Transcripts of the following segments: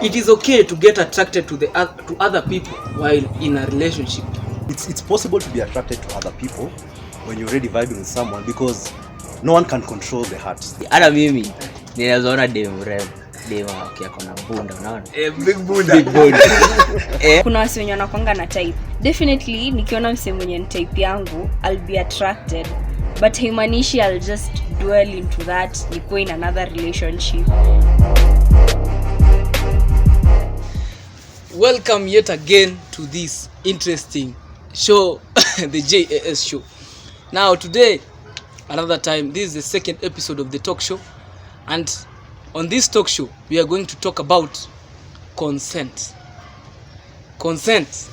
it is okay to get attracted to to other people while in a relationship. It's possible to be attracted to other people when you're already vibing with someone because no one can control the heart. Hata mimi ninazoona dema akiakona bunda, unaona? Big bunda. Kuna wasi wenye wanakuanga na type. Definitely nikiona msemo mwenye ni type yangu, I'll be attracted. But haimaanishi I'll just dwell into that nikuwe in another relationship. Welcome yet again to this interesting show, the JAS show. Now today, another time, this is the second episode of the talk show, and on this talk show we are going to talk about consent. Consent.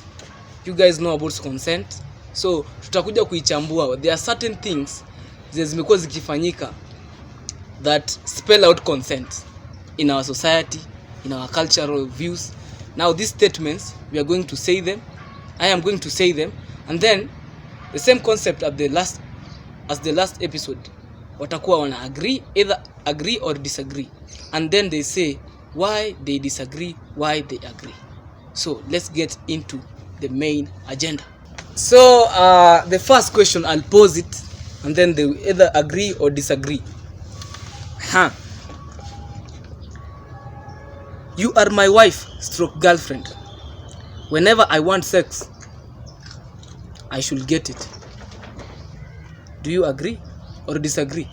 You guys know about consent. So tutakuja kuichambua. There are certain things zimekuwa zikifanyika that spell out consent in our society, in our cultural views. Now these statements, we are going to say them. I am going to say them, and then the same concept as the last episode. Watakuwa wana either agree or disagree, and then they say why they disagree, why they agree. So let's get into the main agenda. So the first question, I'll pose it, and then they will either agree or disagree. You are my wife / girlfriend. Whenever I want sex, I should get it. Do you agree or disagree?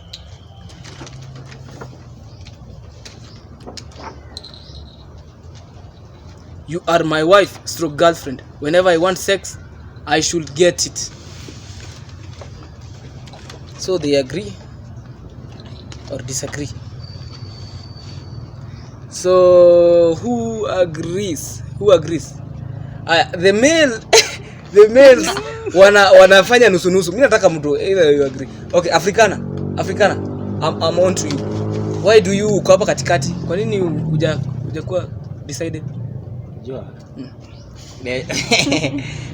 You are my wife / girlfriend. Whenever I want sex, I should get it. So they agree or disagree. So who agrees? The males wanafanya nusu nusu. Mimi nataka mtu either you agree. Okay, Africana. I'm on to you. Why do you uko hapa katikati? Kwa nini hujakuwa decided? Unajua?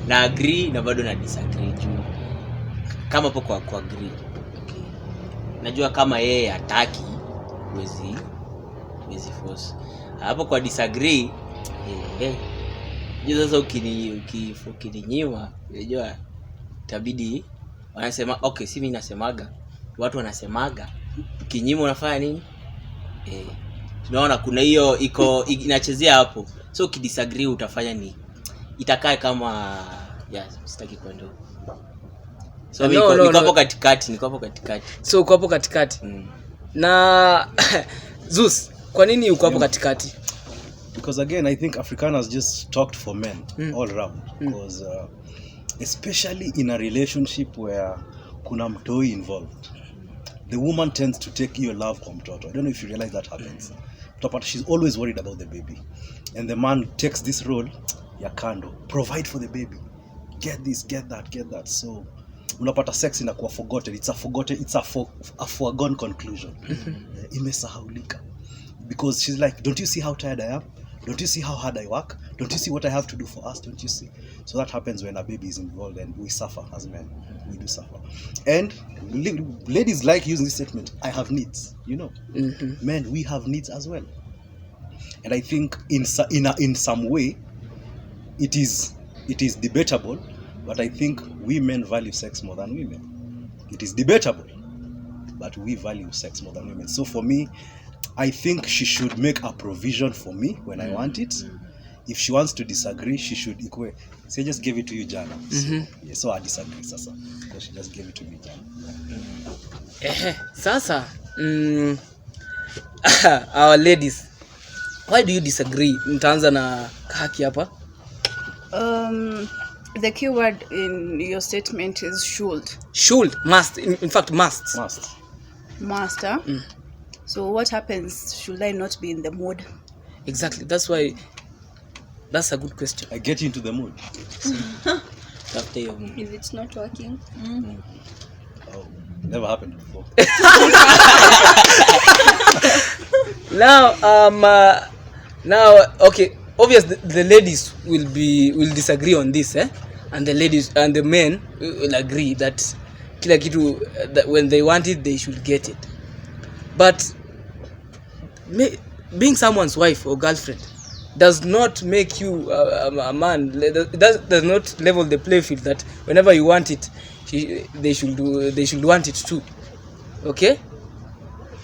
Na agree na bado na disagree juu. Kama hapo kwa agree. Okay. Najua kama yeye hataki huwezi force. Hapo kwa disagree sasa ukininyima, unajua itabidi wanasema okay, si mimi nasemaga, watu wanasemaga ukinyima unafanya nini? Tunaona kuna hiyo inachezea hapo. So ukidisagree utafanya nini? Itakaa kama sitaki kwenda. So niko hapo katikati. So uko hapo katikati. Na Zeus, kwa nini uko hapo katikati? Because again, I think Afrikaners just talked for men all around. Because especially in a relationship where kuna mtoi involved, the woman tends to take your love kwa mtoto. I don't know if you realize that happens. But she's always worried about the baby. And the man takes this role, ya kando, provide for the baby. Get this, get that. So unapata sex inakuwa forgotten. It's a foregone conclusion. Imesahaulika. Because she's like, don't you see how tired I am? Don't you see how hard I work? Don't you see what I have to do for us? Don't you see? So that happens when a baby is involved, and we suffer as men. We do suffer. And ladies like using this statement, I have needs, you know. Men, we have needs as well. And I think in some way, it is debatable, but I think we men value sex more than women. It is debatable, but we value sex more than women. So for me, I think she should make a provision for me when I want it. If she wants to disagree, she should equate. Say, I just gave it to you, Jana. So I disagree, Sasa. So she just gave it to me, Jana. Sasa, our ladies, why do you disagree? Nitaanza na Haki hapa. The key word in your statement is should. Should, must. In fact, must. Master. So what happens should I not be in the mood? Exactly. That's a good question. I get into the mood. If it's not working. Oh, never happened before. Now, okay. Obviously, the ladies will disagree on this, and the men will agree that kila kitu that when they want it, they should get it. But being someone's wife or girlfriend, does not make you a man. It does not level the play field that whenever you want it, they should want it too. Okay?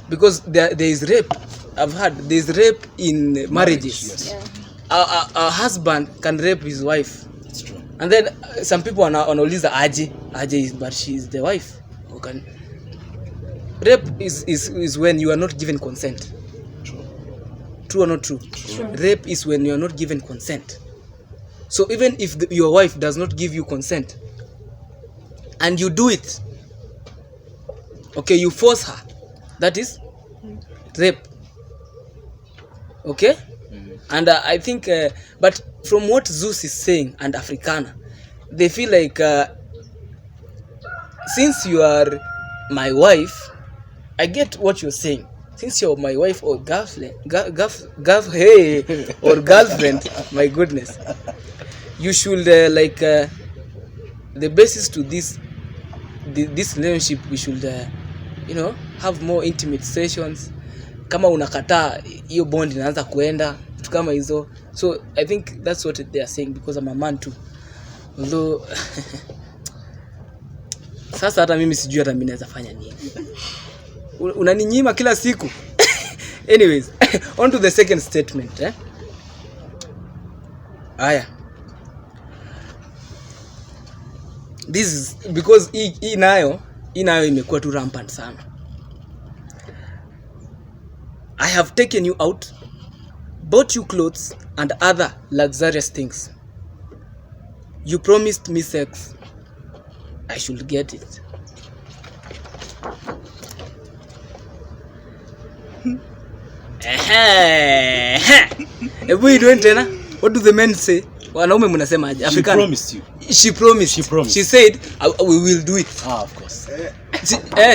Because there is rape. I've heard there's rape in marriages. Yes. A husband can rape his wife. It's true. And then some people wanauliza aje is, but she is the wife. Okay. Rape is when you are not given consent. True or not true? True. Rape is when you are not given consent. So even if your wife does not give you consent and you do it, okay, you force her, that is rape. Okay? And I think but from what Zeus is saying and Africana, they feel like since you are my wife, I get what you're saying. Since you're my wife or girlfriend, or girlfriend, my goodness, you should the basis to this relationship, we should have more intimate sessions. Kama unakataa hiyo bond inaanza kuenda vitu kama hizo. So I think that's what they are saying, because I'm a man too. Although sasa hata mimi sijui hata mimi naweza fanya nini. Unaninyima kila siku. Anyways, on to the second statement, Aya. This is because hii nayo imekuwa tu rampant sana. I have taken you out, bought you clothes and other luxurious things. You promised me sex. I should get it. Ebu idwen tena. What do the men say? Wanaume mnasema aje? African. She promised you. She promised. She said we will do it. Of course.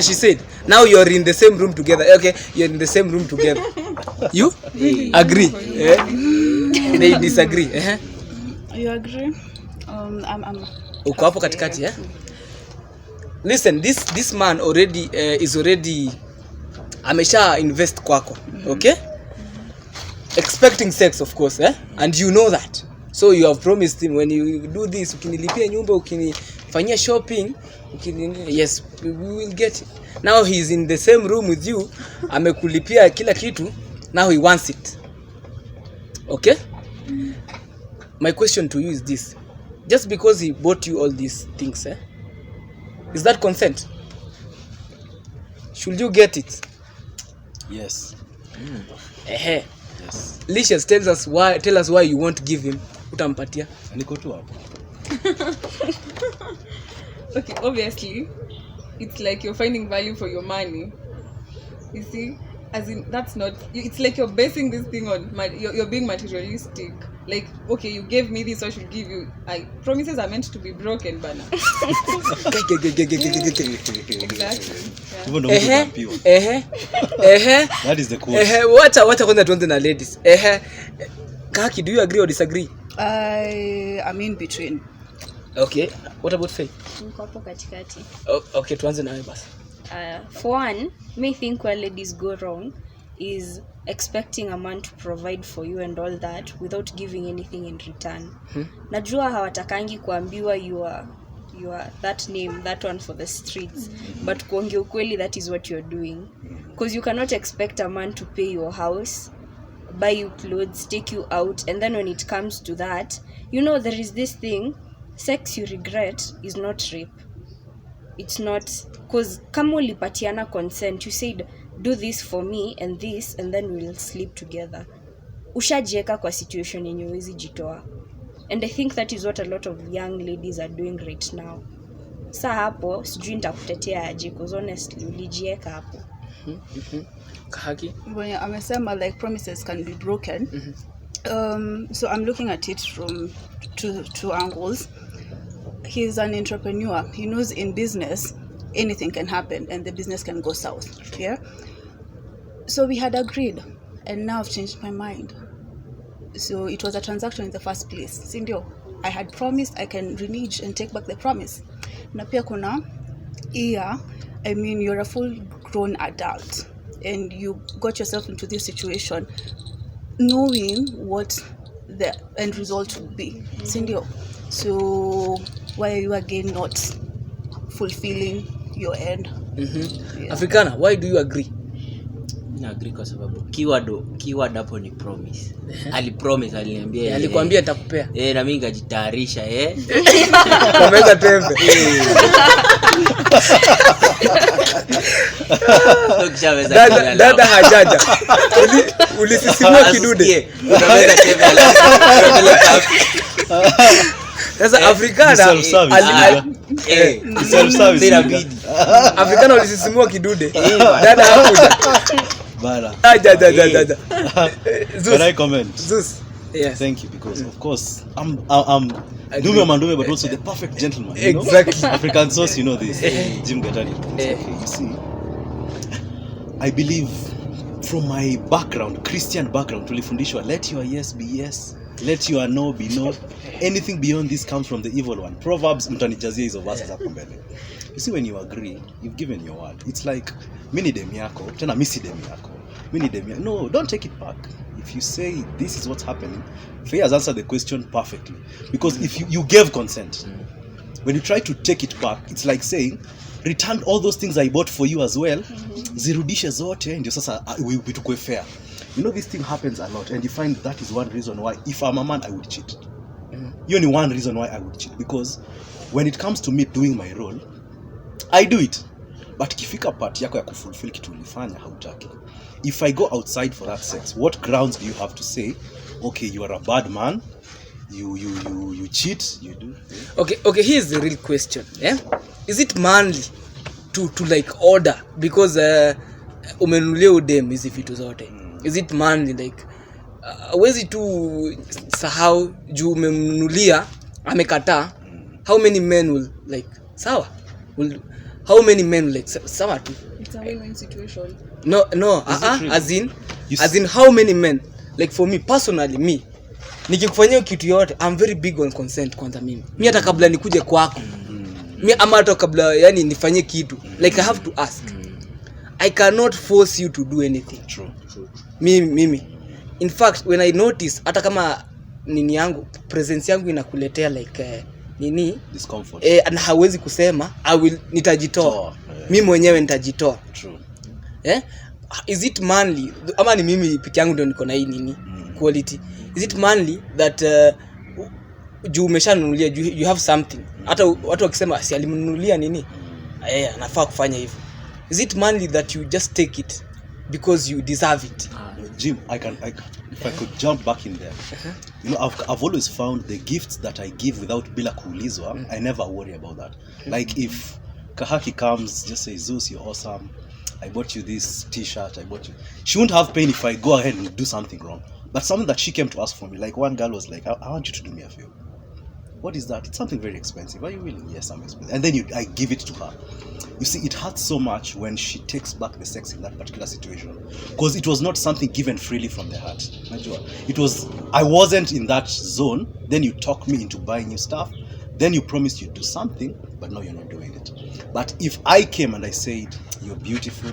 She said now you're in the same room together. Okay, you're in the same room together. You agree? They disagree. You agree? I'm Uko hapo katikati, Listen, this man already is already amesha invest kwako, okay? Expecting sex, of course, and you know that. So you have promised him, when you do this, ukinilipia nyumba, ukinifanyia shopping, yes, we will get it. Now he's in the same room with you, amekulipia kila kitu, now he wants it. Okay? My question to you is this. Just because he bought you all these things, is that consent? Should you get it? Yes. Yes. Licious, tell us why you won't give him. Utampatia. Niko tu hapo. Okay, obviously, it's like you're finding value for your money. You see, as in that's not. It's like you're basing this thing on. You're being materialistic. Like, okay, you gave me this, so I should give you. Promises are meant to be broken, bana. Exactly. Yeah. That is the cool. What kwanza tuanze na ladies. Kaki, do you agree or disagree? I'm in between. Okay. What about Faith? Niko hapo katikati. Okay, tuanze nawe basi. For one, me think where ladies go wrong is expecting a man to provide for you and all that without giving anything in return. Najua hawatakangi kuambiwa you are that name, that one for the streets, but kuongea ukweli, that is what you're doing, because you cannot expect a man to pay your house, buy you clothes, take you out, and then when it comes to that, there is this thing, sex you regret is not rape. It's not, because kama ulipatiana consent, you said do this for me and this, and then we'll sleep together. Ushajieka kwa situation yenye huwezi jitoa. And I think that is what a lot of young ladies are doing right now. Sa hapo sijui nitakutetea aje, because honestly ulijieka hapo. Kahaki? When amesema like promises can be broken. So I'm looking at it from two angles. He's an entrepreneur. He knows in business anything can happen and the business can go south. Yeah. So we had agreed, and now I've changed my mind. So it was a transaction in the first place. Sindio, I had promised I can renege and take back the promise. Na pia kuna you're a full grown adult and you got yourself into this situation knowing what the end result will be. Sindio. So why are you again not fulfilling your end? Yeah. Africana, why do you agree? Na agree kwa sababu keyword hapo ni promise. Alipromise, aliniambia alikwambia nitakupea. Na mimi ngajitayarisha Komeza tembe. Dada hajaja. Ulisisimua kidude. Komeza tembe. Sasa Africana Africana ulisisimua kidude. Dada hakuja. Bala. Jaja. Can I comment? Zeus. Yes. Thank you, because of course I'm Dume Mandume, but also the perfect gentleman. You Exactly. Know? African sauce, you know this. Jim Gatani. Okay, you see, I believe from my background, Christian background, tulifundishwa, let your yes be yes, let your no be no. Anything beyond this comes from the evil one. Proverbs, mtanijazia hizo verses hapo mbele. You see, when you agree, you've given your word. It's like, mini demi yako, tena misi demi yako. Mini demi yako. No, don't take it back. If you say this is what's happening, Faye has answered the question perfectly. Because if you gave consent, when you try to take it back, it's like saying, return all those things I bought for you as well. Zirudishe zote, ndio sasa tukue fair. You know, this thing happens a lot, and you find that is one reason why, if I'm a man, I would cheat. You only one reason why I would cheat, because when it comes to me doing my role, I do it. But kifika part yako ya kufulfill kitu ulifanya hautaki. If I go outside for that sex, what grounds do you have to say, okay, you are a bad man, you cheat, you do? Okay, here's the real question. Is it manly to like order, because umenunulia udem hizi vitu zote? Is it manly like wezi tu sahau juu umemnunulia amekataa? How many men will like sawa? How many men will like sawa tu? It's a win-win situation. No, as in how many men? Like for me personally, nikikufanyia kitu yote, I'm very big on consent kwanza mimi. Mimi hata kabla nikuje kwako. Mimi ama hata kabla yani nifanyie kitu, like I have to ask. I cannot force you to do anything. True. Mimi. In fact, when I notice hata kama nini yangu, presence yangu inakuletea like nini discomfort, na hawezi kusema, nitajitoa. Mimi mwenyewe nitajitoa. True. Is it manly, ama ni mimi peke yangu ndio niko na hii nini quality? Is it manly that juu umeshanunulia, you have something, hata watu wakisema si alimnunulia nini, anafaa kufanya hivyo? Is it manly that you just take it because you deserve it? Jim, if I could jump back in there. You know, I've always found the gifts that I give without bila kuulizwa, I never worry about that. Like if Kahaki comes, just say, Zeus, you're awesome, I bought you this t-shirt, she won't have pain if I go ahead and do something wrong. But something that she came to ask for me, like one girl was like, I want you to do me a favor. What is that? It's something very expensive. Are you willing? Yes, I'm expensive. And then I give it to her. You see, it hurts so much when she takes back the sex in that particular situation, because it was not something given freely from the heart. I wasn't in that zone. Then you talk me into buying you stuff. Then you promised you'd do something, but now you're not doing it. But if I came and I said, you're beautiful,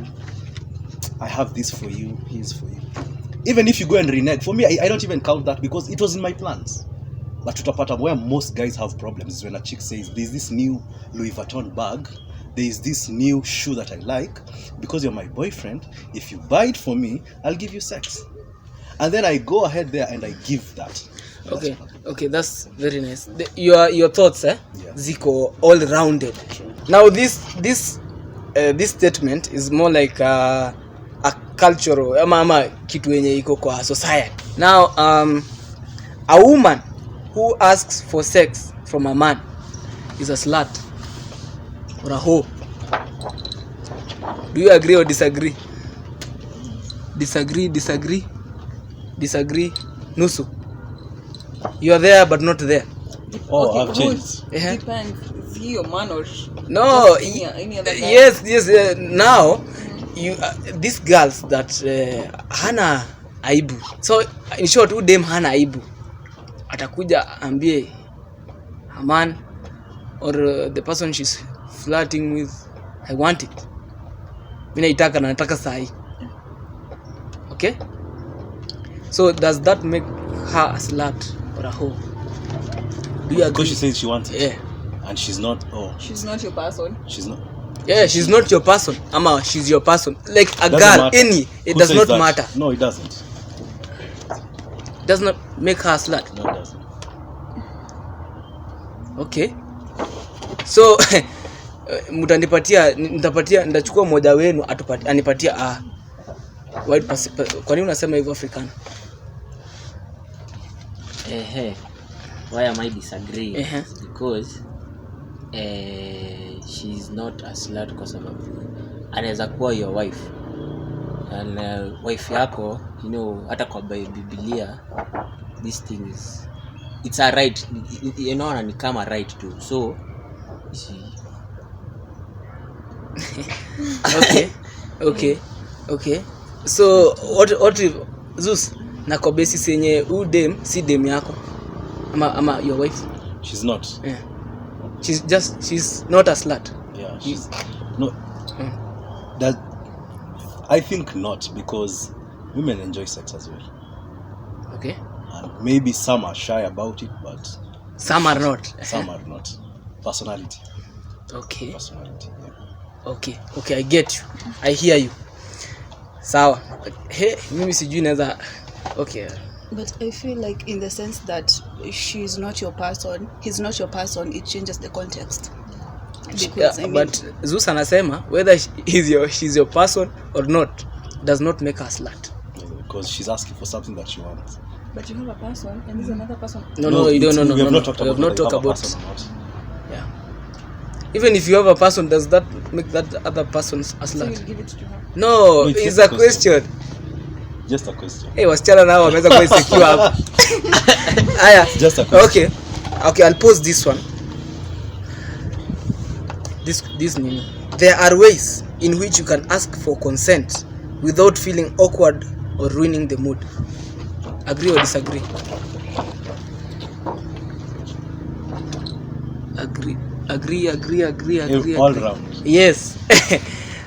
I have this for you, here's for you. Even if you go and renege, for me, I don't even count that, because it was in my plans. But tutapata where most guys have problems is when a chick says, there's this new Louis Vuitton bag, there's this new shoe that I like, because you're my boyfriend, if you buy it for me, I'll give you sex. And then I go ahead there and I give that. Okay, that's very nice. Your thoughts, Yeah. Ziko, all rounded. Now this statement is more like a cultural ama kitu yenye iko kwa society. Now a woman who asks for sex from a man is a slut or a hoe. Do you agree or disagree? Disagree. Nusu. You are there but not there. Okay, I've changed. Depends. Is he your man or No. any other guy? Yes. Now you these girls that hana aibu. So in short, who dem hana aibu, atakuja ambie a man or the person she's flirting with, I want it. Mimi naitaka na nataka sahi. Okay? So does that make her a slut or a hoe? Do you agree? Because she says she wants it. Yeah. And she's not. Oh, She's not your person. she's not. Yeah, she's not your person. Ama, she's your person. Like a Doesn't girl, matter. any. It Who does says not that? matter. No, it doesn't. Does not make her a slut. No, it doesn't. Okay. So nitachukua mmoja wenu anipatia white kwa nini unasema hivyo African? Why am I disagreeing? Uh-huh. Because she's not a slut kwa sababu anaweza kuwa your wife. And wife yako, you know, hata kwa Biblia, this thing is, it's a right, you know, ni kama right too. So Okay. So what if Zeus na kwa basis yenye udem si dem yako ama your wife? She's not. Yeah. She's not a slut. Yeah. She's no. That I think not, because women enjoy sex as well. Okay. And maybe some are shy about it, but Some are not. some are not. Personality. Okay. Personality. Yeah. Okay, I get you. I hear you. Sawa. Hey, mimi sijui naweza. Okay. But I feel like in the sense that she's not your person, he's not your person, it changes the context. Because I mean, But Zeus anasema whether she's your person or not does not make her slut. Because she's asking for something that she wants. But you have a person and there's another person. No, you don't. No. We have not talked We have about not whether you talked have a about. person or not. Yeah. Even if you have a person, does that make that other person a So slut? you'll give it to her. No, it's it's just a a question. question. Just a question. Hey, wasichana nao wameweza kuwa insecure hapa. Aya. Just a question. Okay, I'll pause this one. This nini. There are ways in which you can ask for consent without feeling awkward or ruining the mood. Agree or disagree? Agree. All round. Yes.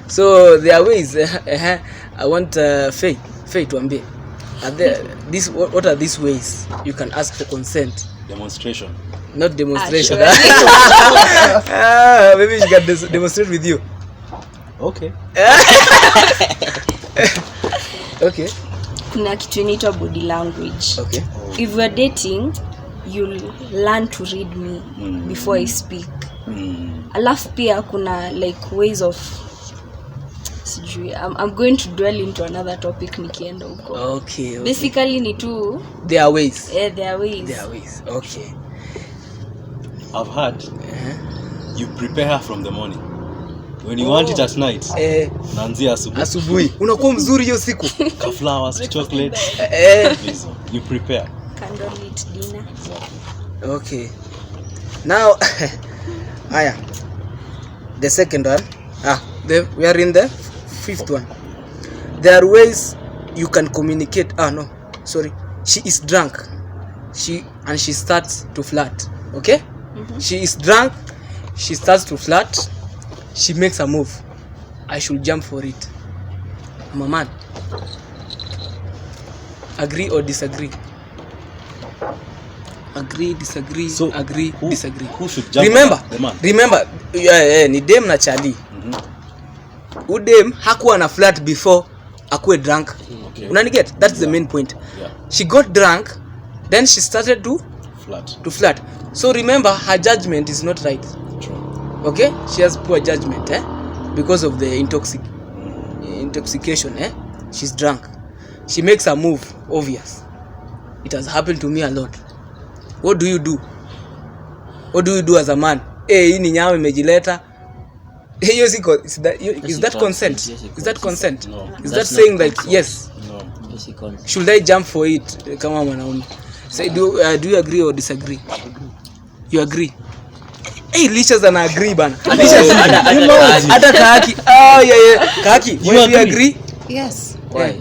So there are ways. I want Faye tuambie. What are these ways you can ask for consent? Demonstration. Not demonstration. Sure. Maybe she can demonstrate with you. Okay. Okay. Kuna kitu inaitwa body language. Okay. If we're dating, you'll learn to read me before I speak. Alafu pia kuna like ways of sijui, I'm going to dwell into another topic nikienda huko. Okay. Basically ni tu There are ways. there are ways. Okay. I've heard you prepare her from the morning. When you want it at night, naanzia asubuhi. Asubuhi. Unakuwa mzuri hiyo siku. Ka flowers, chocolate. You prepare. Candlelit dinner. Okay. Now, the second one. We are in the fifth one. There are ways you can communicate. She is drunk. She starts to flirt. Okay? She is drunk. She starts to flirt. She makes a move. I should jump for it. I'm a man. Agree or disagree? Agree, disagree, So, agree, disagree. Who should jump? The man. Remember, ni dem na Charlie. Udem hakuwa na flirt before akuwe drunk. Okay. Unaniget? That's the main point. Yeah. She got drunk, then she started to flirt. So remember, her judgment is not right. True. Okay? She has poor judgment, because of the intoxication, She's drunk. She makes a move, obvious. It has happened to me a lot. What do you do? What do you do as a man? Hii ni nyama imejileta. Is that consent? Is that consent? No. Is that saying like yes? No. Should I jump for it kama mwanaume? So do you agree or disagree? You agree? Hey, Lichas ana agree bana. Hata Kaki. Kaki, do you agree? yes. Why?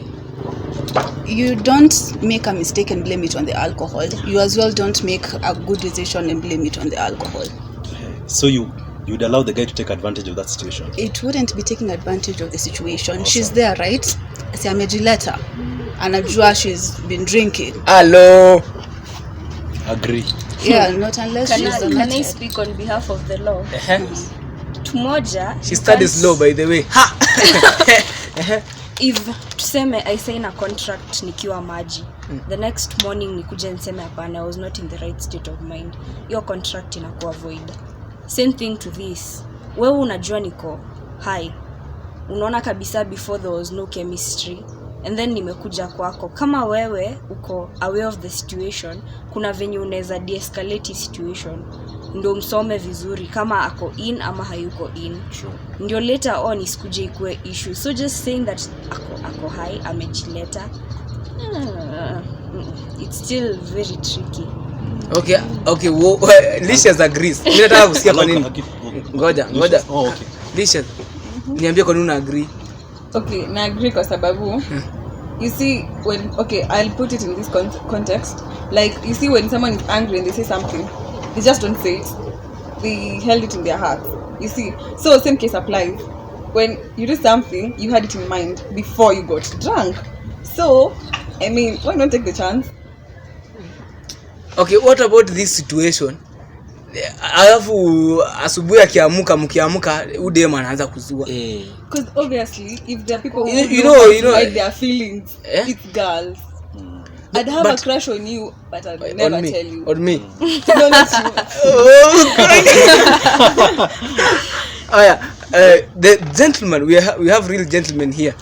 You don't make a mistake and blame it on the alcohol. You as well don't make a good decision and blame it on the alcohol. So you'd allow the guy to take advantage of that situation? It wouldn't be taking advantage of the situation. Awesome. She's there, right? Si amejileta. anajua she's been drinking. Hello. Agree. Yeah, not unless Can she's I donated. speak on behalf of the law? Tumoja, She studies law, by the way. Ha. If tuseme I sign a contract nikiwa maji, the next morning nikuje niseme hapana, I was not in the right state of mind, your contract inakuwa void. Same thing to this. Wewe unajua niko high, unaona kabisa before there was no chemistry, and then nimekuja kwako, kama wewe uko aware of the situation, kuna venye unaweza de-escalate situation ndio msome vizuri kama ako in ama hayuko in. True. Ndio later on isikuje ikue issue. So just saying that ako high amejileta, it's still very tricky. Okay, Licious agrees. Mimi nataka kusikia kwa nini. Ngoja. Oh, okay. Licious, niambie kwa nini una agree? Okay, na agree kwa sababu you see when I'll put it in this context. Like you see when someone is angry and they say something, they just don't say it. They held it in their heart. You see, so same case applies. When you do something, you had it in mind before you got drunk. So I mean, why not take the chance? Okay, what about this situation? Alafu asubuhi mkiamka udem anaanza kuzua. Because obviously if there are people who You don't know, hide their feelings, it's girls. I'd have a crush on you, but I'd never tell you. On me. Don't let you. Oh yeah, the gentlemen, we have real gentlemen here.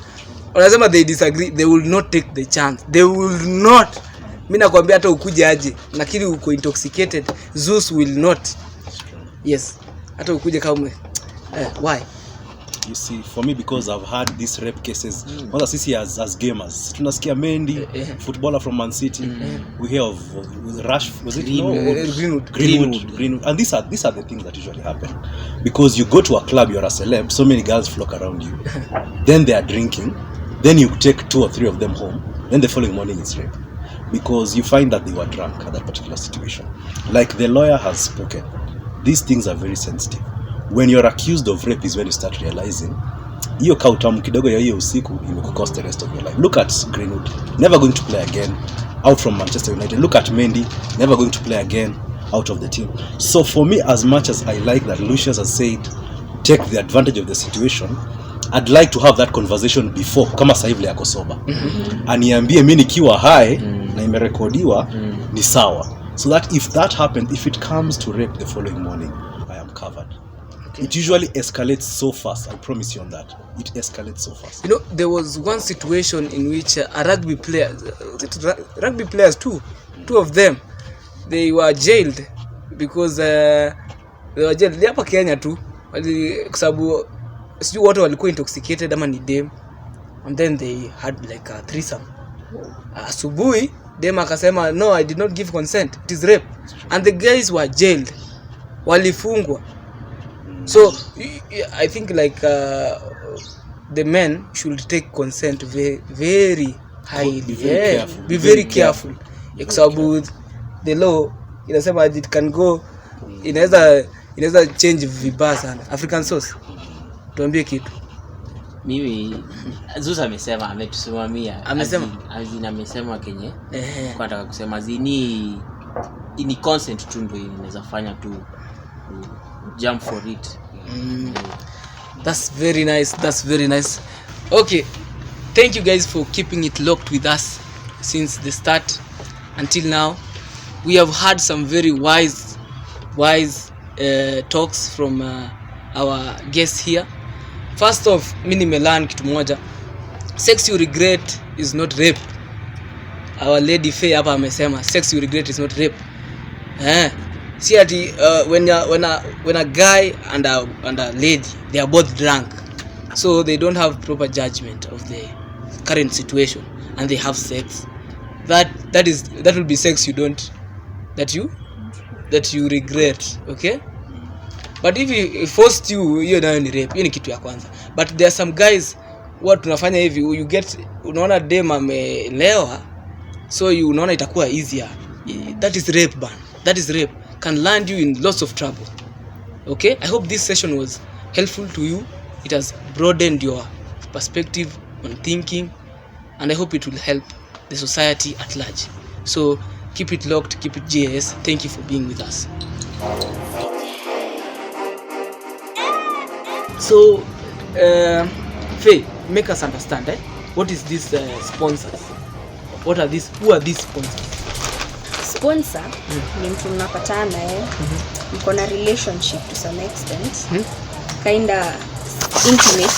Wanasema they disagree, they will not take the chance. They will not. Mimi nakwambia hata ukuje aje, lakini uko intoxicated, Zeus will not. Yes. Hata ukuje kama why? You see, for me, because I've had these rape cases, kwanza sisi as gamers, tunasikia Mendy, footballer from Man City, we hear of Rush, was it Greenwood, and these are the things that usually happen, because you go to a club, you're a celeb, so many girls flock around you, then they are drinking, then you take 2 or 3 of them home, then the following morning it's rape, because you find that they were drunk at that particular situation. Like the lawyer has spoken, these things are very sensitive. When you're accused of rape is when you start realizing hiyo kautamu kidogo ya hiyo usiku imekucost the rest of your life. Look at Greenwood, never going to play again out from Manchester United. Look at Mendy, never going to play again out of the team. So for me, as much as I like that Lucius has said take the advantage of the situation, I'd like to have that conversation before, kama sasa hivi yako sober. Aniambie mimi nikiwa high na imerekodiwa ni sawa. So that if that happens, if it comes to rape the following morning, I am covered. It usually escalates so fast. I promise you on that. It escalates so fast. You know, there was one situation in which a rugby players two of them, they were jailed because they were jailed. Hapa Kenya tu, kwa sababu sijui watu walikuwa intoxicated ama ni dem, and then they had like a threesome. Asubuhi dem akasema no, I did not give consent, it is rape, and the guys were jailed, walifungwa. So I think like the men should take consent very highly. Be very careful. Example, the law inasema it can go, inaweza change vibaya sana. African source, tuambie kitu. Mimi Zusa amesema, ametusimamia, amesema Kenya kwa nataka kusema zini consent tu ndio inaweza fanya tu jump for it. That's very nice. Okay, thank you guys for keeping it locked with us since the start until now. We have had some very wise talks from our guests here. First off, mimi nimelearn kitu moja, sex you regret is not rape. Our lady Faye hapa amesema sex you regret is not rape. See ati when a guy and a lady, they are both drunk, so they don't have proper judgment of the current situation and they have sex, that will be sex that you regret. Okay, but if he forced you, hiyo nayo ni rape, hiyo ni kitu ya kwanza. But there are some guys what tunafanya hivi, you get, unaona dem amelewa, so you unaona itakuwa easier. That is rape, man. That is rape, can land you in lots of trouble. Okay, I hope this session was helpful to you. It has broadened your perspective on thinking, and I hope it will help the society at large. So keep it locked, keep it JS. Thank you for being with us. So Faye, make us understand, what is this sponsors? What are these? Who are these sponsors? Sponsor ni mtu mnapatana naye, mko na relationship to some extent, kinda intimate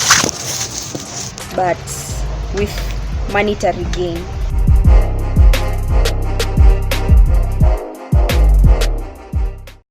but with monetary gain.